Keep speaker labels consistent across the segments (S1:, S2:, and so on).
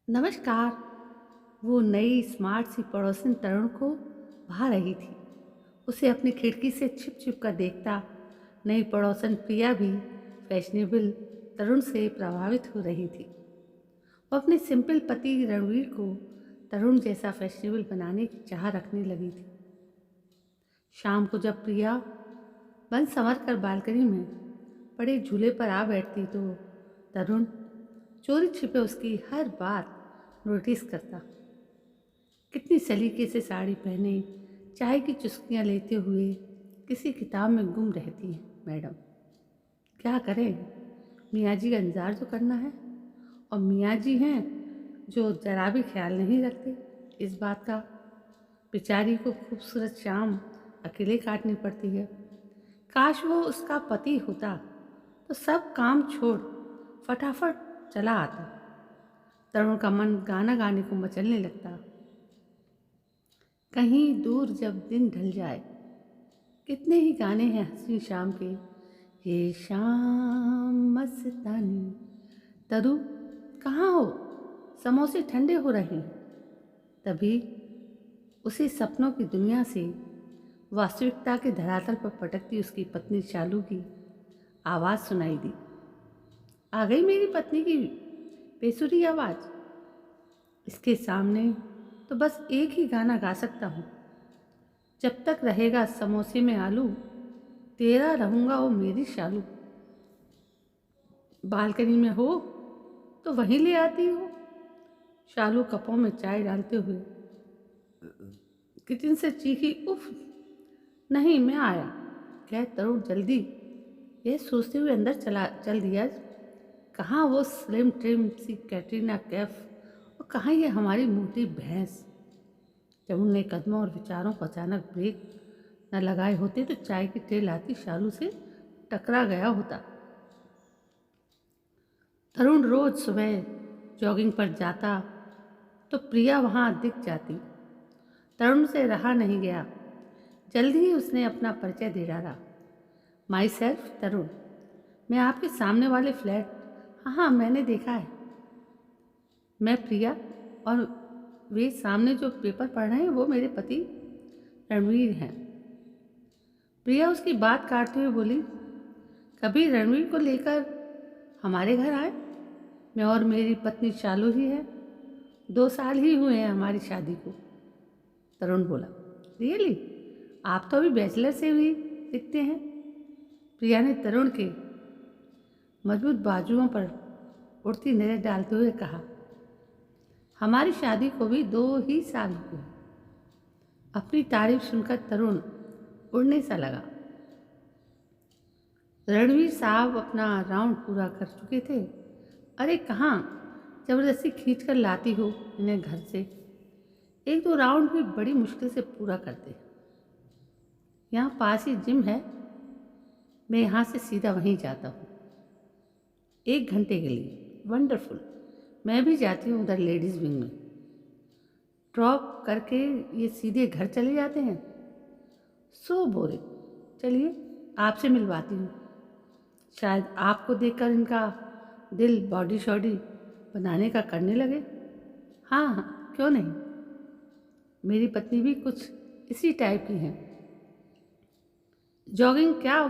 S1: नमस्कार। वो नई स्मार्ट सी पड़ोसन तरुण को भा रही थी। उसे अपनी खिड़की से छिप छिप कर देखता नई पड़ोसन प्रिया भी फैशनेबल तरुण से प्रभावित हो रही थी। वो अपने सिंपल पति रणवीर को तरुण जैसा फैशनेबल बनाने की चाह रखने लगी थी। शाम को जब प्रिया बन संवर कर बालकनी में पड़े झूले पर आ बैठती तो तरुण चोरी छिपे उसकी हर बात नोटिस करता। कितनी सलीके से साड़ी पहने चाय की चुस्कियाँ लेते हुए किसी किताब में गुम रहती है मैडम। क्या करें, मियाँ जी का इंतज़ार तो करना है, और मियाँ जी हैं जो ज़रा भी ख्याल नहीं रखते इस बात का। बेचारी को खूबसूरत शाम अकेले काटनी पड़ती है। काश वो उसका पति होता तो सब काम छोड़ फटाफट चला आता। तरुण का मन गाना गाने को मचलने लगता। कहीं दूर जब दिन ढल जाए, कितने ही गाने हैं हंसी शाम के। ये शाम मस्तानी, तरु कहाँ हो, समोसे ठंडे हो रहे हैं। तभी उसे सपनों की दुनिया से वास्तविकता के धरातल पर पटकती उसकी पत्नी शालू की आवाज़ सुनाई दी। आ गई मेरी पत्नी की बेसुरी आवाज़। इसके सामने तो बस एक ही गाना गा सकता हूँ। जब तक रहेगा समोसे में आलू, तेरा रहूँगा वो मेरी शालू। बालकनी में हो तो वहीं ले आती हो। शालू कपों में चाय डालते हुए किचन से चीखी, उफ, नहीं मैं आया। कह तरुण जल्दी यह सोचते हुए अंदर चल दिया। कहाँ वो स्लिम ट्रिम सी कैटरीना कैफ, और कहाँ ये हमारी मोटी भैंस। जब उनने कदमों और विचारों को अचानक ब्रेक न लगाए होते तो चाय की ट्रे लाती शालू से टकरा गया होता। तरुण रोज सुबह जॉगिंग पर जाता तो प्रिया वहाँ दिख जाती। तरुण से रहा नहीं गया। जल्दी ही उसने अपना परिचय दे डाला। माई सेल्फ तरुण, मैं आपके सामने वाले फ्लैट, हाँ हाँ मैंने देखा है। मैं प्रिया, और वे सामने जो पेपर पढ़ रहे हैं वो मेरे पति रणवीर हैं। प्रिया उसकी बात काटते हुए बोली, कभी रणवीर को लेकर हमारे घर आए। मैं और मेरी पत्नी शालू ही है। 2 साल ही हुए हैं हमारी शादी को। तरुण बोला, रियली, आप तो अभी बैचलर से भी दिखते हैं। प्रिया ने तरुण के मजबूत बाजुओं पर उड़ती नजर डालते हुए कहा, हमारी शादी को भी 2 ही साल हुए। अपनी तारीफ सुनकर तरुण उड़ने सा लगा। रणवीर साहब अपना राउंड पूरा कर चुके थे। अरे कहाँ, जबरदस्ती खींच कर लाती हो इन्हें घर से। 1-2 राउंड भी बड़ी मुश्किल से पूरा करते। यहाँ पास ही जिम है, मैं यहाँ से सीधा वहीं जाता हूँ 1 घंटे के लिए। वंडरफुल, मैं भी जाती हूँ उधर लेडीज़ विंग में। ड्रॉप करके ये सीधे घर चले जाते हैं। So boring. चलिए आपसे मिलवाती हूँ, शायद आपको देखकर इनका दिल बॉडी शॉडी बनाने का करने लगे। हाँ हाँ, क्यों नहीं, मेरी पत्नी भी कुछ इसी टाइप की है। जॉगिंग क्या,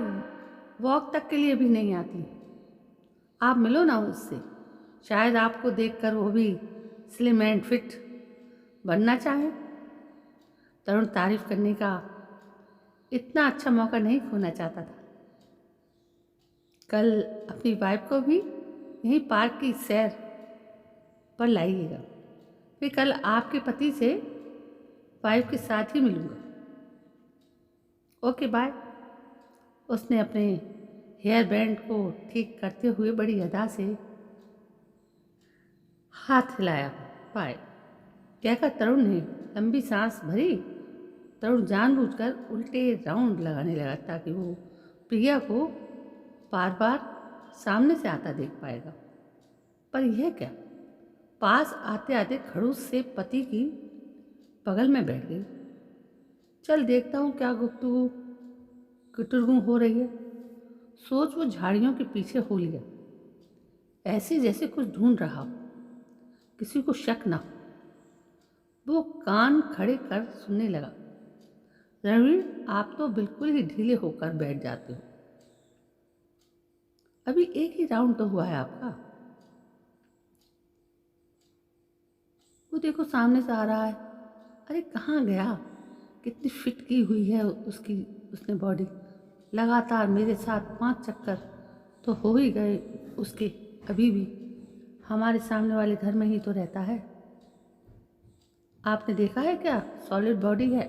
S1: वॉक तक के लिए भी नहीं आती। आप मिलो ना उससे, शायद आपको देखकर वो भी स्लिम एंड फिट बनना चाहे। तरुण तारीफ करने का इतना अच्छा मौका नहीं खोना चाहता था। कल अपनी वाइफ को भी यहीं पार्क की सैर पर लाइएगा। फिर कल आपके पति से वाइफ के साथ ही मिलूँगा। Okay bye. उसने अपने हेयर बैंड को ठीक करते हुए बड़ी अदा से हाथ हिलाया। बाय कहकर तरुण ने लंबी सांस भरी। तरुण जानबूझकर उल्टे राउंड लगाने लगा ताकि वो प्रिया को बार बार सामने से आता देख पाएगा। पर यह क्या, पास आते आते खड़ूस से पति की बगल में बैठ गई। चल देखता हूँ क्या गुफ्तगू गुटुरगू हो रही है। सोच वो झाड़ियों के पीछे हो लिया, ऐसे जैसे कुछ ढूंढ रहा हो। किसी को शक ना हो। वो कान खड़े कर सुनने लगा। रणवीर, आप तो बिल्कुल ही ढीले होकर बैठ जाते हो। अभी एक ही राउंड तो हुआ है आपका। वो देखो सामने से आ रहा है। अरे कहाँ गया? कितनी फिट की हुई है उसकी उसने बॉडी। लगातार मेरे साथ 5 चक्कर तो हो ही गए उसके। अभी भी हमारे सामने वाले घर में ही तो रहता है। आपने देखा है क्या? सॉलिड बॉडी है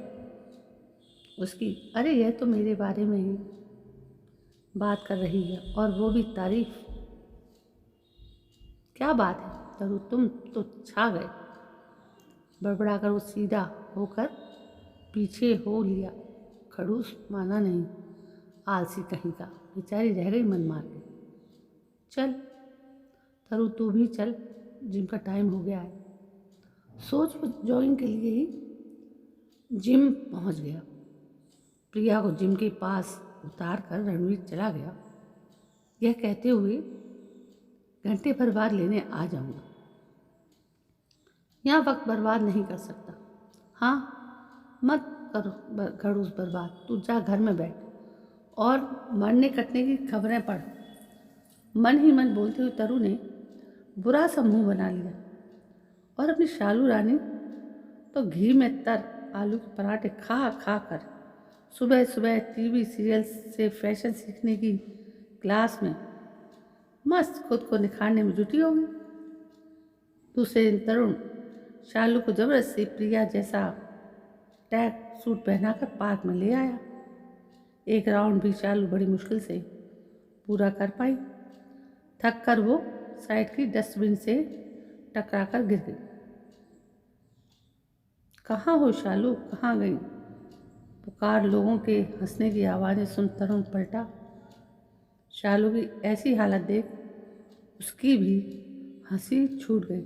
S1: उसकी। अरे यह तो मेरे बारे में ही बात कर रही है, और वो भी तारीफ। क्या बात है तरू, तुम तो छा गए। बड़बड़ाकर वो सीधा होकर पीछे हो लिया। खड़ूस माना नहीं। आलसी कहीं का। बेचारी रह गई मन मार के। चल तरू, तू भी चल, जिम का टाइम हो गया है। सोच वो जॉगिंग के लिए ही जिम पहुंच गया। प्रिया को जिम के पास उतार कर रणवीर चला गया, यह कहते हुए घंटे भर बाद लेने आ जाऊंगा। यहाँ वक्त बर्बाद नहीं कर सकता। हाँ, मत करो खड़ूस बर्बाद। तू जा घर में बैठ और मरने कटने की खबरें पढ़। मन ही मन बोलते हुए तरु ने बुरा सा मुंह बना लिया और अपनी शालू रानी तो घी में तर आलू के पराठे खा खा कर सुबह सुबह टीवी सीरियल से फैशन सीखने की क्लास में मस्त खुद को निखारने में जुटी होगी। दूसरे दिन तरुण शालू को जबरदस्ती प्रिया जैसा टैग सूट पहनाकर पार्क में ले आया। एक राउंड भी शालू बड़ी मुश्किल से पूरा कर पाई। थक कर वो साइड की डस्टबिन से टकरा कर गिर गई। कहाँ हो शालू, कहाँ गई? पुकार लोगों के हंसने की आवाज़ें सुन तरुण पलटा। शालू की ऐसी हालत देख उसकी भी हंसी छूट गई,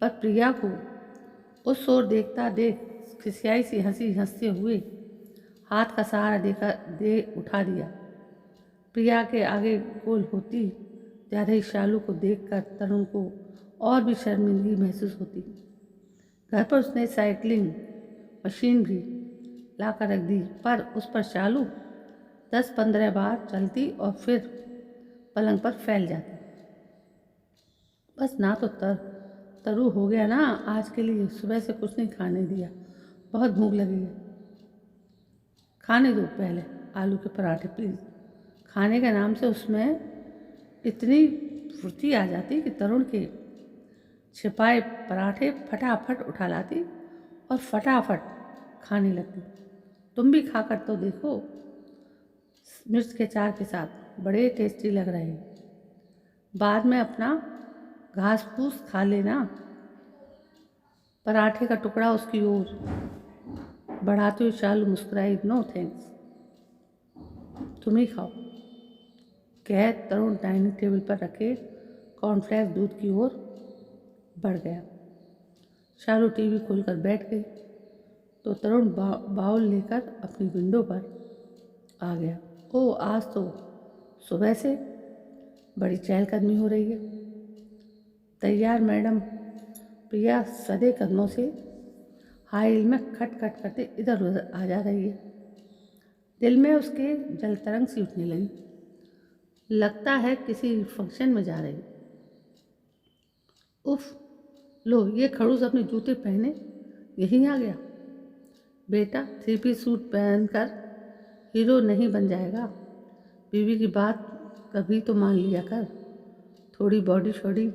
S1: पर प्रिया को उस ओर देखता देख खिसियाई सी हंसी हंसते हुए हाथ का सहारा दे उठा दिया। प्रिया के आगे गोल होती जा रही शालू को देखकर तरुण को और भी शर्मिंदगी महसूस होती। घर पर उसने साइकिलिंग मशीन भी लाकर रख दी, पर उस पर शालू 10-15 बार चलती और फिर पलंग पर फैल जाती। बस ना तो तरु हो गया ना आज के लिए। सुबह से कुछ नहीं खाने दिया, बहुत भूख लगी है। खाने दो पहले आलू के पराठे प्लीज़। खाने के नाम से उसमें इतनी फुर्ती आ जाती कि तरुण के छिपाए पराठे फटाफट उठा लाती और फटाफट खाने लगती। तुम भी खाकर तो देखो, मिर्च के अचार के साथ बड़े टेस्टी लग रहे हैं। बाद में अपना घास फूस खा लेना। पराठे का टुकड़ा उसकी ओर बढ़ाते हुए शालू मुस्कुराई। नो थैंक्स, तुम ही खाओ, कह तरुण डाइनिंग टेबल पर रखे कॉर्नफ्लेक्स दूध की ओर बढ़ गया। शालू टीवी खोलकर बैठ गई तो तरुण बाउल लेकर अपनी विंडो पर आ गया। ओ, आज तो सुबह से बड़ी चहलकदमी हो रही है। तैयार मैडम। प्रिया सधे कदमों से हाई हील में खट खट करते इधर उधर आ जा रही है। दिल में उसके जलतरंग सी उठने लगी। लगता है किसी फंक्शन में जा रही। उफ, लो ये खड़ूस अपने जूते पहने यहीं आ गया। बेटा 3 पीस सूट पहनकर हीरो नहीं बन जाएगा। बीवी की बात कभी तो मान लिया कर। थोड़ी बॉडी शॉडी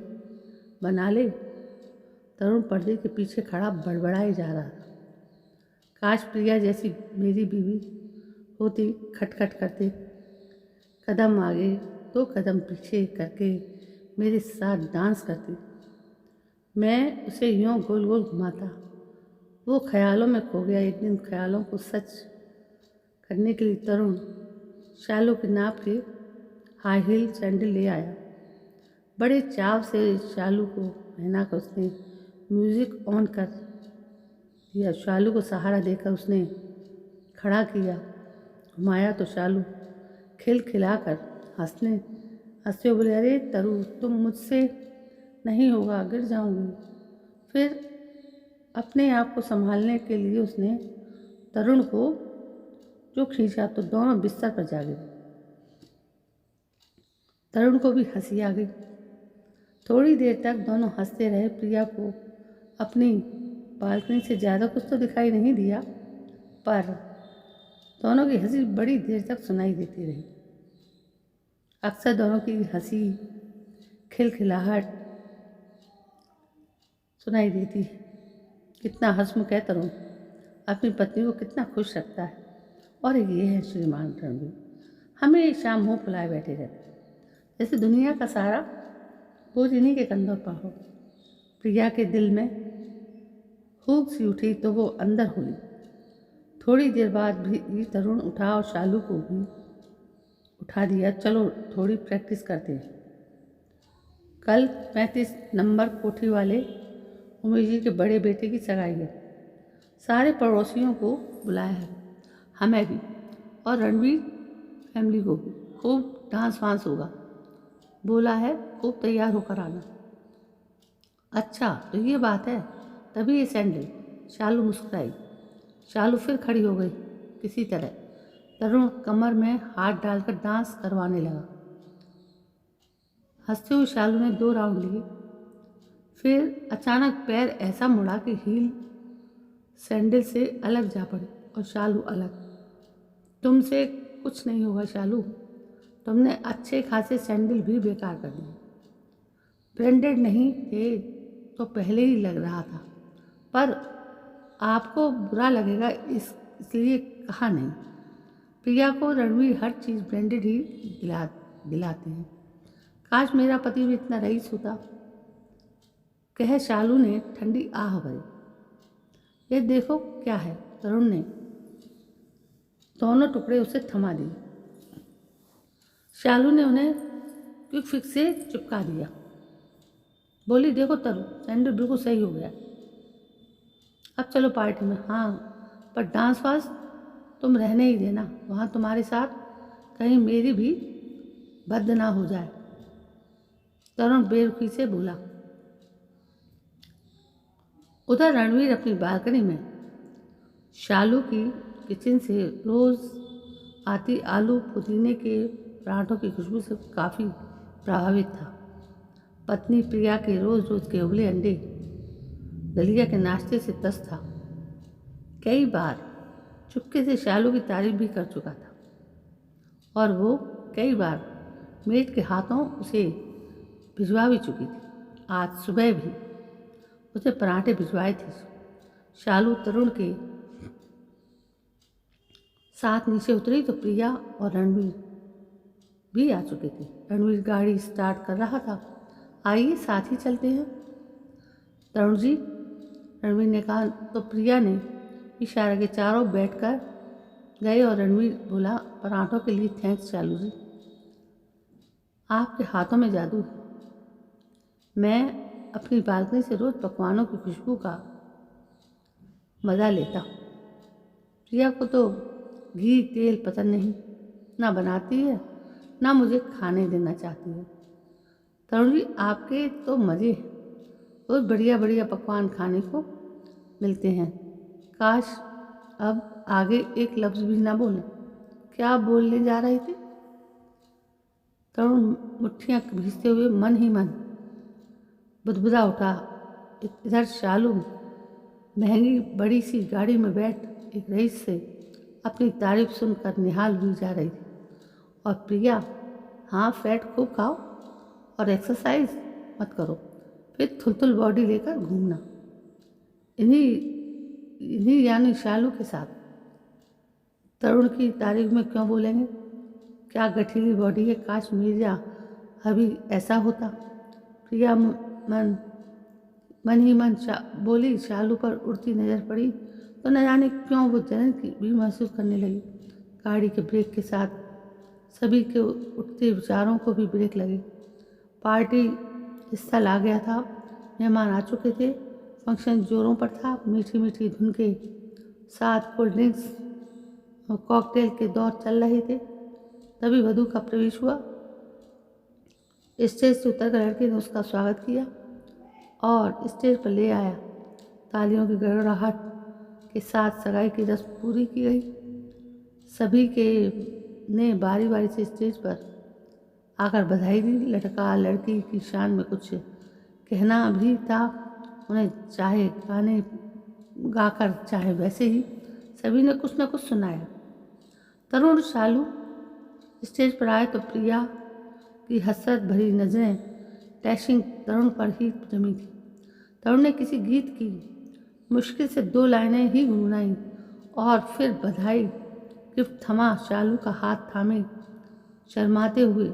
S1: बना ले। तरुण पर्दे के पीछे खड़ा बड़बड़ाए जा रहा था। काश प्रिया जैसी मेरी बीवी होती। खटखट करते कदम आगे 2 कदम पीछे करके मेरे साथ डांस करती। मैं उसे यूँ गोल गोल घुमाता। वो ख्यालों में खो गया। एक दिन ख्यालों को सच करने के लिए तरुण शालू के नाप के हाई हील सैंडल ले आया। बड़े चाव से शालू को पहनाकर उसने म्यूज़िक ऑन कर दिया। शालू को सहारा देकर उसने खड़ा किया। घुमाया तो शालू खिलखिलाकर हंसते हुए बोले, अरे तरु तुम मुझसे नहीं होगा, गिर जाऊंगी। फिर अपने आप को संभालने के लिए उसने तरुण को जो खींचा तो दोनों बिस्तर पर जा गिरे। तरुण को भी हंसी आ गई। थोड़ी देर तक दोनों हंसते रहे। प्रिया को अपनी बालकनी से ज़्यादा कुछ तो दिखाई नहीं दिया, पर दोनों की हंसी बड़ी देर तक सुनाई देती रही। अक्सर दोनों की हंसी, खिलखिलाहट सुनाई देती है। कितना हंसमुख है तरुण, अपनी पत्नी को कितना खुश रखता है। और ये है श्रीमान रणवीर, हमेशा मुँह फुलाए बैठे रहते, जैसे दुनिया का सारा बोझ इन्हीं के कंधों पर हो। प्रिया के दिल में हूक सी उठी तो वो अंदर हुई। थोड़ी देर बाद भी तरुण उठा और शालू को भी उठा दिया। चलो थोड़ी प्रैक्टिस करते हैं। कल 35 नंबर कोठी वाले उमेश जी के बड़े बेटे की सगाई है। सारे पड़ोसियों को बुलाया है, हमें भी, और रणवीर फैमिली को भी। खूब डांस वांस होगा, बोला है, खूब तैयार होकर आना। अच्छा तो ये बात है, तभी ये सैंडल। शालू मुस्कुराई। शालू फिर खड़ी हो गई किसी तरह। तरुण कमर में हाथ डालकर डांस करवाने लगा। हंसते हुए शालू ने 2 राउंड लिए। फिर अचानक पैर ऐसा मुड़ा कि हील सैंडल से अलग जा पड़ी और शालू अलग। तुमसे कुछ नहीं होगा शालू, तुमने अच्छे खासे सैंडल भी बेकार कर दिए। ब्रांडेड नहीं थे तो पहले ही लग रहा था, पर आपको बुरा लगेगा इसलिए कहा नहीं। प्रिया को रणवीर हर चीज़ ब्रांडेड ही दिलाते हैं। काश मेरा पति भी इतना रईस होता, कह शालू ने ठंडी आह भरी। ये देखो क्या है। तरुण ने दोनों टुकड़े उसे थमा दिए। शालू ने उन्हें क्विक फिक्स से चिपका दिया। बोली, देखो तरुण, सैंडल बिल्कुल सही हो गया। अब चलो पार्टी में। हाँ, पर डांस वांस तुम रहने ही देना, वहाँ तुम्हारे साथ कहीं मेरी भी बद ना हो जाए। तरुण बेरुखी से बोला। उधर रणवीर अपनी बालकनी में शालू की किचन से रोज़ आती आलू पुदीने के पराठों की खुशबू से काफ़ी प्रभावित था। पत्नी प्रिया के रोज़ रोज़ के उबले अंडे दलिया के नाश्ते से तस था। कई बार चुपके से शालू की तारीफ भी कर चुका था, और वो कई बार मेड के हाथों उसे भिजवा भी चुकी थी। आज सुबह भी उसे पराठे भिजवाए थे। शालू तरुण के साथ नीचे उतरी तो प्रिया और रणवीर भी आ चुके थे। रणवीर गाड़ी स्टार्ट कर रहा था। आइए साथ ही चलते हैं तरुण जी, रणवीर ने कहा तो प्रिया ने इशारा के चारों बैठकर गए और रणवीर बोला, पराठों के लिए थैंक्स शालू जी, आपके हाथों में जादू है। मैं अपनी बालकनी से रोज़ पकवानों की खुशबू का मज़ा लेता हूँ। प्रिया को तो घी तेल पसंद नहीं, ना बनाती है ना मुझे खाने देना चाहती है। तरुण जी आपके तो मज़े हैं, रोज़ बढ़िया बढ़िया पकवान खाने को मिलते हैं। काश अब आगे एक लफ्ज़ भी ना बोलें। क्या बोलने जा रहे थे? तरुण मुट्ठियाँ भींचते हुए मन ही मन बुदबुदा उठा। इधर शालू महंगी बड़ी सी गाड़ी में बैठ एक रईस से अपनी तारीफ सुनकर निहाल हुई जा रही थी। और प्रिया, हाँ फैट खूब खाओ और एक्सरसाइज मत करो, फिर थुलथुल बॉडी लेकर घूमना। इन्हीं यानी शालू के साथ तरुण की तारीफ में क्यों बोलेंगे? क्या गठीली बॉडी है, काश मिर्जा अभी ऐसा होता। प्रिया मन ही मन बोली। शालू पर उड़ती नज़र पड़ी तो न जाने क्यों वो जलन की भी महसूस करने लगी। गाड़ी के ब्रेक के साथ सभी के उठते विचारों को भी ब्रेक लगे। पार्टी स्थल आ गया था, मेहमान आ चुके थे, फंक्शन जोरों पर था। मीठी मीठी धुन के साथ कोल्ड ड्रिंक्स और कॉकटेल के दौर चल रहे थे। तभी वधू का प्रवेश हुआ। स्टेज से उतरकर लड़के ने उसका स्वागत किया। और स्टेज पर ले आया। तालियों की गड़गड़ाहट के साथ सगाई की रस्म पूरी की गई। सभी के ने बारी बारी से स्टेज पर आकर बधाई दी। लड़का लड़की की शान में कुछ कहना भी था। उन्हें चाहे गाने गाकर चाहे वैसे ही सभी ने कुछ न कुछ सुनाया। तरुण और शालू स्टेज पर आए तो प्रिया की हसरत भरी नजरें टैशिंग तरुण पर ही जमी थी। तरुण ने किसी गीत की मुश्किल से 2 लाइनें ही गुनगुनाई और फिर बधाई गिफ्ट थमा शालू का हाथ थामे शर्माते हुए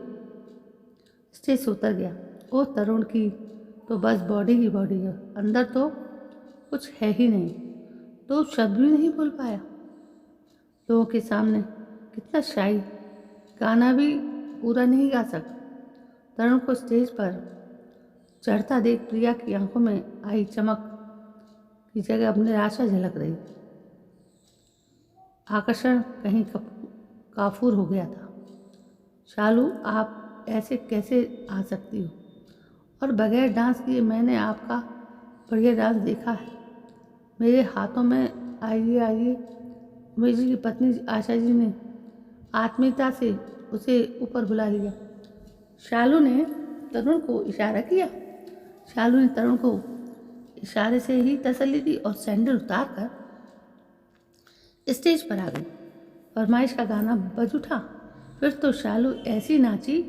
S1: स्टेज से उतर गया। ओ तरुण की तो बस बॉडी ही बॉडी है, अंदर तो कुछ है ही नहीं। तो शब्द भी नहीं बोल पाया। लोगों के सामने कितना शाई, गाना भी पूरा नहीं गा सकता। तरुण को स्टेज पर चढ़ता देख प्रिया की आंखों में आई चमक की जगह अब निराशा झलक रही। आकर्षण कहीं काफूर हो गया था। शालू, आप ऐसे कैसे आ सकती हो? और बगैर डांस किए मैंने आपका बढ़िया डांस देखा है। मेरे हाथों में आइए आइए। उमेश जी की पत्नी आशा जी ने आत्मीयता से उसे ऊपर बुला लिया। शालू ने तरुण को इशारा किया। शालू ने तरुण को इशारे से ही तसल्ली दी और सैंडल उतार कर स्टेज पर आ गई। फरमाइश का गाना बज उठा। फिर तो शालू ऐसी नाची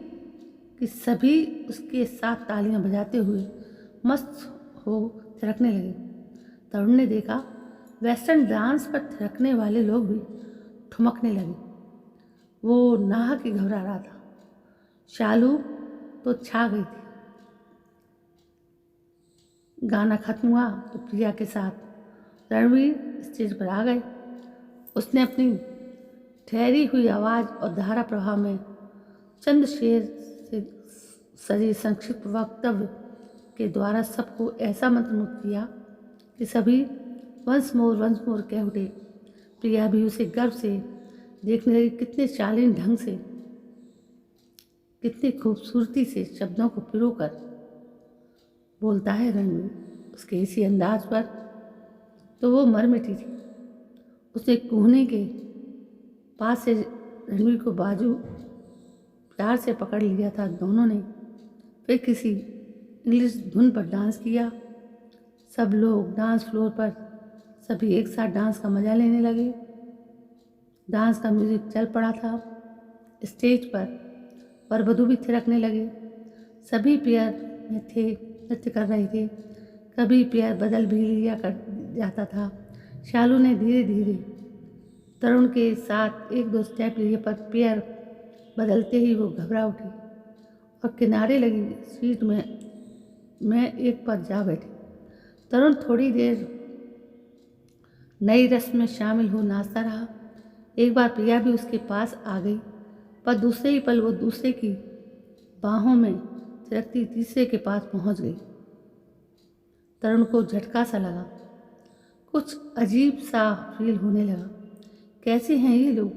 S1: कि सभी उसके साथ तालियां बजाते हुए मस्त हो थिरकने लगे। तरुण ने देखा वेस्टर्न डांस पर थिरकने वाले लोग भी ठुमकने लगे। वो नाहक ही घबरा रहा था। शालू तो छा गई थी। गाना खत्म हुआ तो प्रिया के साथ रणवीर स्टेज पर आ गए। उसने अपनी ठहरी हुई आवाज़ और धारा प्रभाव में चंद शेर से सजे संक्षिप्त वक्तव्य के द्वारा सबको ऐसा मंत्रमुग्ध किया कि सभी वंस मोर कह उठे। प्रिया भी उसे गर्व से देखने लगी। कितने शालीन ढंग से, कितनी खूबसूरती से शब्दों को पिरोकर बोलता है रणवीर। उसके इसी अंदाज पर तो वो मर मिटी थी। उसने कोहने के पास से रणवीर को बाजू प्यार से पकड़ लिया था। दोनों ने फिर किसी इंग्लिश धुन पर डांस किया। सब लोग डांस फ्लोर पर सभी एक साथ डांस का मज़ा लेने लगे। डांस का म्यूजिक चल पड़ा था। स्टेज पर वरवधू भी थिरकने लगे। सभी पेयर में थे, नृत्य कर रहे थे। कभी पेयर बदल भी लिया कर जाता था। शालू ने धीरे धीरे तरुण के साथ 1-2 स्टेप लिए, पर पेयर बदलते ही वो घबरा उठी और किनारे लगी सीट में एक पर जा बैठी। तरुण थोड़ी देर नई रस्म में शामिल हो नाचता रहा। एक बार प्रिया भी उसके पास आ गई, पर दूसरे ही पल वो दूसरे की बाहों में थिरकती तीसरे के पास पहुंच गई। तरुण को झटका सा लगा। कुछ अजीब सा फील होने लगा। कैसे हैं ये लोग?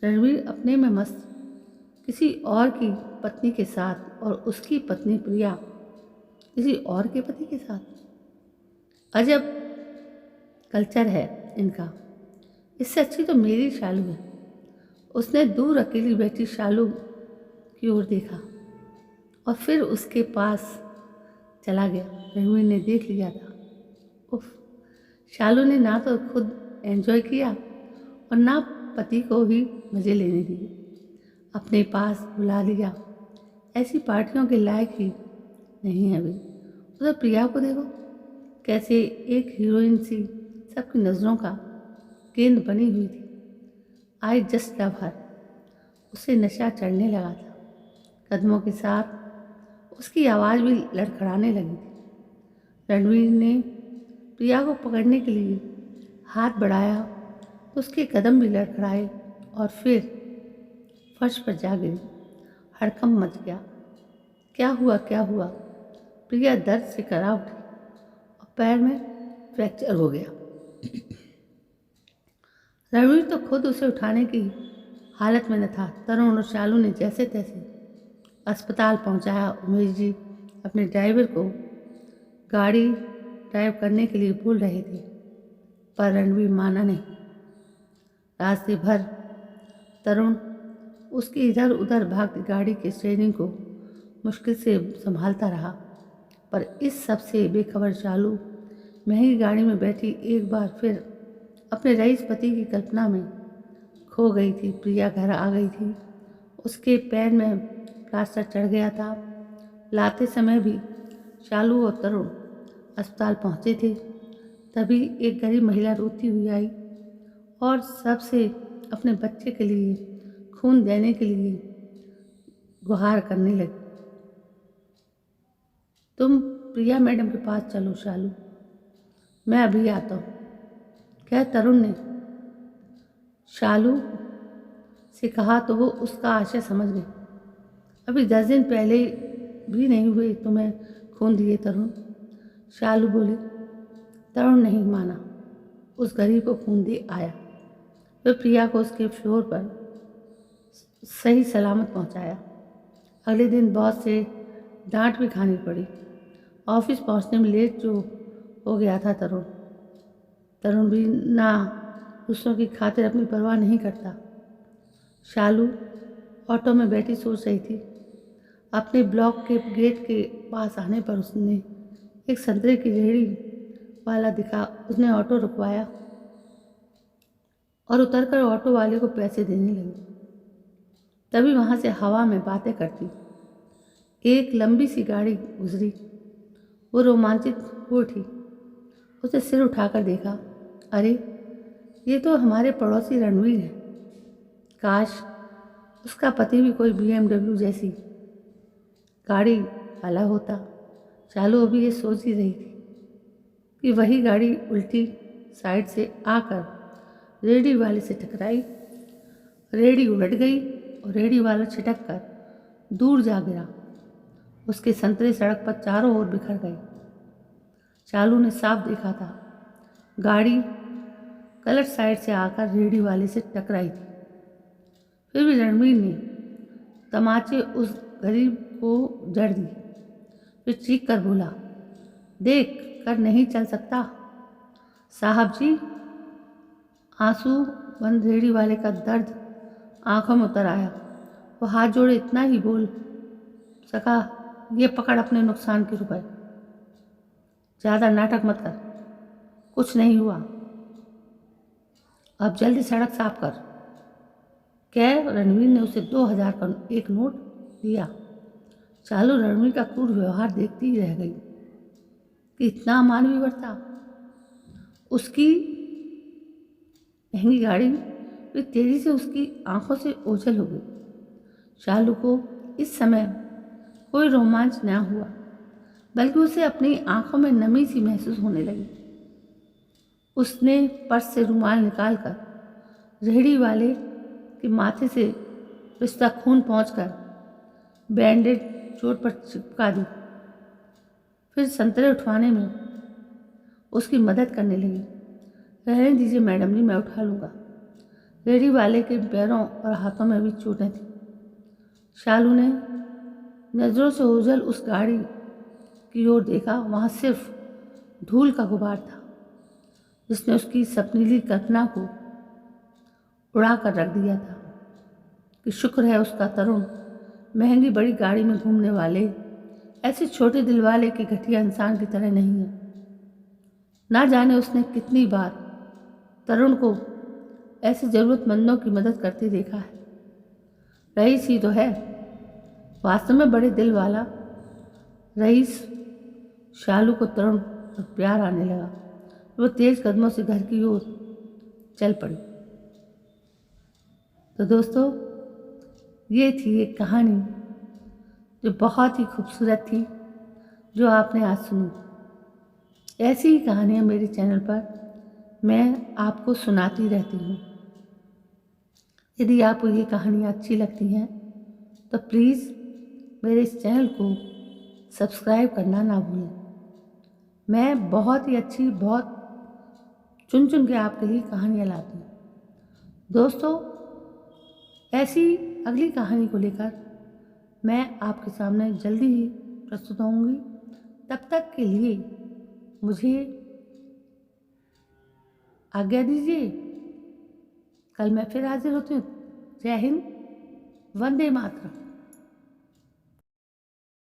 S1: रणवीर अपने में मस्त, किसी और की पत्नी के साथ, और उसकी पत्नी प्रिया किसी और के पति के साथ। अजब कल्चर है इनका। इससे अच्छी तो मेरी शालू है। उसने दूर अकेली बैठी शालू की ओर देखा और फिर उसके पास चला गया। रणवीर ने देख लिया था। उफ, शालू ने ना तो खुद एंजॉय किया और ना पति को भी मज़े लेने दिए। अपने पास बुला लिया। ऐसी पार्टियों के लायक ही नहीं है अभी। उधर प्रिया को देखो, कैसे एक हीरोइन सी सबकी नज़रों का केंद्र बनी हुई थी। आई जस्ट लव हर। उसे नशा चढ़ने लगा था। कदमों के साथ उसकी आवाज़ भी लड़खड़ाने लगी थी। रणवीर ने प्रिया को पकड़ने के लिए हाथ बढ़ाया तो उसके कदम भी लड़खड़ाए और फिर फर्श पर जा गिरी। हड़कंप मच गया। क्या हुआ, क्या हुआ? प्रिया दर्द से करा उठी और पैर में फ्रैक्चर हो गया। रणवीर तो खुद उसे उठाने की हालत में न था। तरुण और शालू ने जैसे तैसे अस्पताल पहुंचाया। उमेश जी अपने ड्राइवर को गाड़ी ड्राइव करने के लिए बोल रहे थे, पर रणवीर माना नहीं। रास्ते भर तरुण उसकी इधर उधर भागती गाड़ी के स्टीयरिंग को मुश्किल से संभालता रहा, पर इस सब से बेखबर शालू महंगी गाड़ी में बैठी एक बार फिर अपने रईस पति की कल्पना में खो गई थी। प्रिया घर आ गई थी, उसके पैर में प्लास्टर चढ़ गया था। लाते समय भी शालू और तरुण अस्पताल पहुंचे थे। तभी एक गरीब महिला रोती हुई आई और सबसे अपने बच्चे के लिए खून देने के लिए गुहार करने लगी। तुम प्रिया मैडम के पास चलो शालू, मैं अभी आता हूँ, कह तरुण ने शालू से कहा तो वो उसका आशय समझ गई। अभी 10 दिन पहले भी नहीं हुए तुम्हें खून दिए तरुण, शालू बोली। तरुण नहीं माना, उस गरीब को खून दे आया। फिर प्रिया को उसके फ्लोर पर सही सलामत पहुंचाया। अगले दिन बॉस से डांट भी खानी पड़ी। ऑफिस पहुंचने में लेट जो हो गया था तरुण भी ना दूसरों की खातिर अपनी परवाह नहीं करता। शालू ऑटो में बैठी सोच रही थी। अपने ब्लॉक के गेट के पास आने पर उसने एक संतरे की रेहड़ी वाला दिखा। उसने ऑटो रुकवाया और उतरकर ऑटो वाले को पैसे देने लगी। तभी वहाँ से हवा में बातें करती एक लंबी सी गाड़ी गुजरी। वो रोमांचित हो उठी। उसने सिर उठाकर देखा, अरे ये तो हमारे पड़ोसी रणवीर है। काश उसका पति भी कोई BMW जैसी गाड़ी वाला होता। शालू अभी ये सोच ही रही थी कि वही गाड़ी उल्टी साइड से आकर रेहड़ी वाले से टकराई। रेहड़ी उलट गई और रेहड़ी वाला छिटक कर दूर जा गिरा। उसके संतरे सड़क पर चारों ओर बिखर गए। शालू ने साफ देखा था, गाड़ी गलत साइड से आकर रेहड़ी वाले से टकराई थी। फिर भी रणवीर ने तमाचे उस गरीब को जड़ दी। फिर चीख कर बोला, देख कर नहीं चल सकता साहब जी। आंसू बंद रेहड़ी वाले का दर्द आंखों में उतर आया। वो हाथ जोड़े इतना ही बोल सका, ये पकड़ अपने नुकसान के रुपए, ज़्यादा नाटक मत कर, कुछ नहीं हुआ, अब जल्दी सड़क साफ कर। कह रणवीर ने उसे 2000 का एक नोट दिया। शालू रणवीर का क्रूर व्यवहार देखती ही रह गई कि इतना अमानवीय वर्ता। उसकी महंगी गाड़ी भी तेजी से उसकी आंखों से ओझल हो गई। शालू को इस समय कोई रोमांच न हुआ, बल्कि उसे अपनी आंखों में नमी सी महसूस होने लगी। उसने पर्स से रुमाल निकालकर रेहड़ी वाले के माथे से रिश्ता खून पहुंचकर बैंडेड चोट पर चिपका दी। फिर संतरे उठवाने में उसकी मदद करने लगी। रहने दीजिए मैडम जी, मैं उठा लूँगा। रेहड़ी वाले के पैरों और हाथों में भी चोटें थीं। शालू ने नज़रों से ओझल उस गाड़ी की ओर देखा। वहाँ सिर्फ धूल का गुबार था जिसने उसकी सपनीली कल्पना को उड़ा कर रख दिया था। कि शुक्र है उसका तरुण महंगी बड़ी गाड़ी में घूमने वाले ऐसे छोटे दिल वाले के घटिया इंसान की तरह नहीं है। ना जाने उसने कितनी बार तरुण को ऐसे ज़रूरतमंदों की मदद करते देखा है। रईस ही तो है वास्तव में बड़े दिल वाला। रईस। शालू को तरुण पर प्यार आने लगा। वो तेज कदमों से घर की ओर चल पड़ी। तो दोस्तों, ये थी एक कहानी जो बहुत ही खूबसूरत थी, जो आपने आज सुनी। ऐसी ही कहानियाँ मेरे चैनल पर मैं आपको सुनाती रहती हूँ। यदि आपको ये कहानियाँ अच्छी लगती हैं तो प्लीज़ मेरे इस चैनल को सब्सक्राइब करना ना भूलें। मैं बहुत ही अच्छी, बहुत चुन चुन के आपके लिए कहानियाँ लाती हूँ। दोस्तों, ऐसी अगली कहानी को लेकर मैं आपके सामने जल्दी ही प्रस्तुत होंगी। तब तक के लिए मुझे आज्ञा दीजिए, कल मैं फिर हाजिर होती हूँ। जय हिंद, वंदे मातरम।